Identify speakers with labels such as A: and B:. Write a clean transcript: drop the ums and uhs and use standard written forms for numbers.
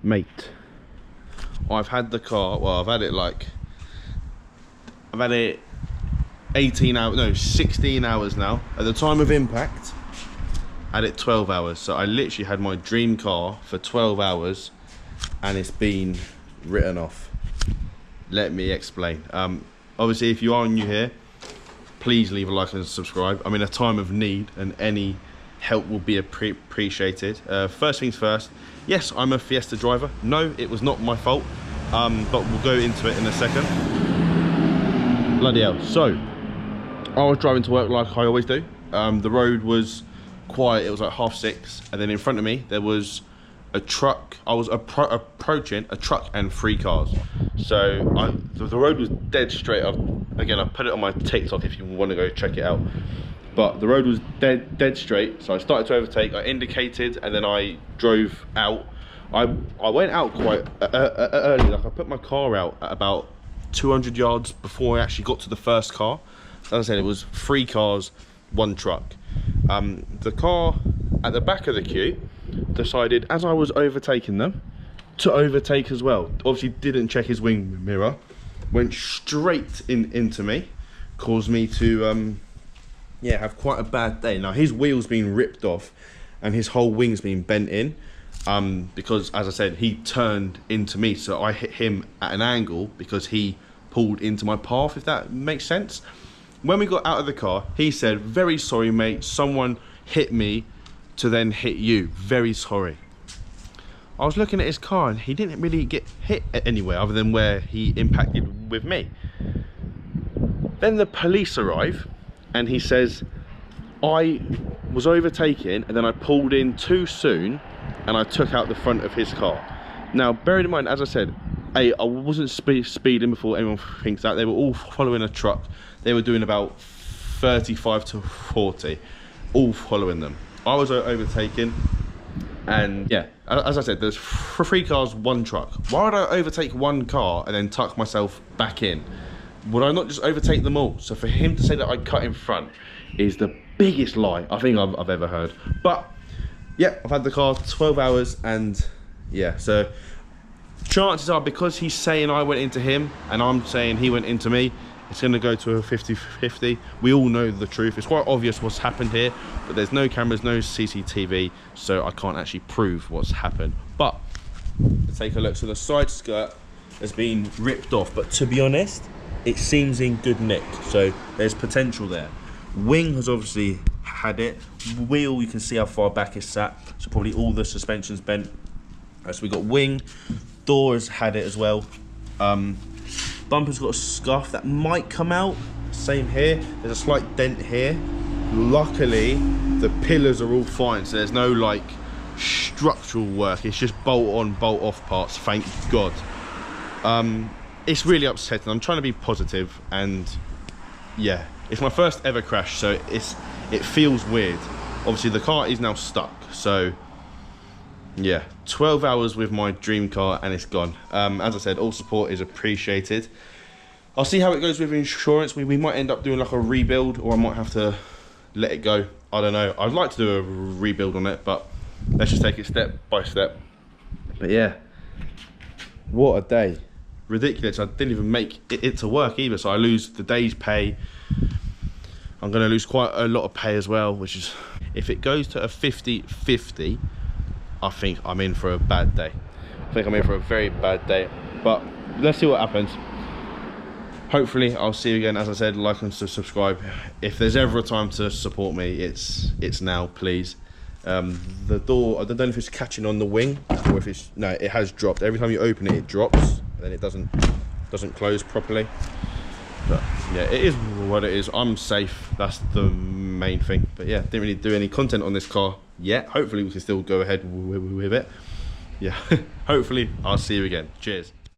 A: Mate, I've had the car, well, I've had it 18 hours, no, 16 hours now. At the time of impact, I had it 12 hours. So I literally had my dream car for 12 hours and it's been written off. Let me explain. Obviously, if you are new here, please leave a like and subscribe. I'm in a time of need and any help will be appreciated. First things first, yes, I'm a Fiesta driver. No, it was not my fault, but we'll go into it in a second. Bloody hell. So, I was driving to work like I always do. The road was quiet, it was like 6:30, and then in front of me there was a truck. I was approaching a truck and 3 cars. So the road was dead straight up. Again, I put it on my TikTok if you want to go check it out. But the road was dead straight. So I started to overtake, I indicated, and then I drove out. I went out quite early. Like I put my car out at about 200 yards before I actually got to the first car. As I said, it was 3 cars, 1 truck. The car at the back of the queue decided, as I was overtaking them, to overtake as well. Obviously didn't check his wing mirror, went straight into me, caused me to yeah, have quite a bad day. Now his wheel's been ripped off and his whole wing's been bent in, because as I said, he turned into me, so I hit him at an angle because he pulled into my path, if that makes sense. When we got out of the car, he said, "Very sorry, mate, someone hit me to then hit you, very sorry." I was looking at his car and he didn't really get hit anywhere other than where he impacted with me. Then the police arrive and he says, "I was overtaken and then I pulled in too soon and I took out the front of his car." Now, bearing in mind, as I said, I wasn't speeding before anyone thinks that. They were all following a truck. They were doing about 35 to 40, all following them. I was overtaken, and yeah, as I said, there's 3 cars, 1 truck. Why would I overtake 1 car and then tuck myself back in? Would I not just overtake them all? So for him to say that I cut in front is the biggest lie I think I've ever heard. But yeah, I've had the car 12 hours, and yeah, so chances are, because he's saying I went into him and I'm saying he went into me, it's going to go to a 50-50. We all know the truth. It's quite obvious what's happened here, but there's no cameras, no CCTV, so I can't actually prove what's happened. But let's take a look. So the side skirt has been ripped off, but to be honest, it seems in good nick, so there's potential there. Wing has obviously had it. Wheel, you can see how far back it's sat, so probably all the suspension's bent. So we got wing. Door has had it as well. Bumper's got a scuff that might come out. Same here. There's a slight dent here. Luckily, the pillars are all fine, so there's no like structural work. It's just bolt on, bolt off parts. Thank God. It's really upsetting. I'm trying to be positive, and yeah, it's my first ever crash, so it feels weird. Obviously, the car is now stuck, so yeah, 12 hours with my dream car and it's gone. As I said, all support is appreciated. I'll see how it goes with insurance. We might end up doing like a rebuild, or I might have to let it go. I don't know. I'd like to do a rebuild on it, but let's just take it step by step. But yeah, what a day. Ridiculous. I didn't even make it to work either, so I lose the day's pay. I'm going to lose quite a lot of pay as well, which is, if it goes to a 50-50, I think I'm in for a bad day. I think I'm in for a very bad day, but let's see what happens. Hopefully I'll see you again. As I said, like and subscribe. If there's ever a time to support me, it's now, please. The door, I don't know if it's catching on the wing or if it's, no, it has dropped. Every time you open it, it drops, and then it doesn't close properly. But yeah, it is what it is. I'm safe, that's the main thing. But yeah, didn't really do any content on this car yet. Hopefully we can still go ahead with it. Yeah, hopefully I'll see you again. Cheers.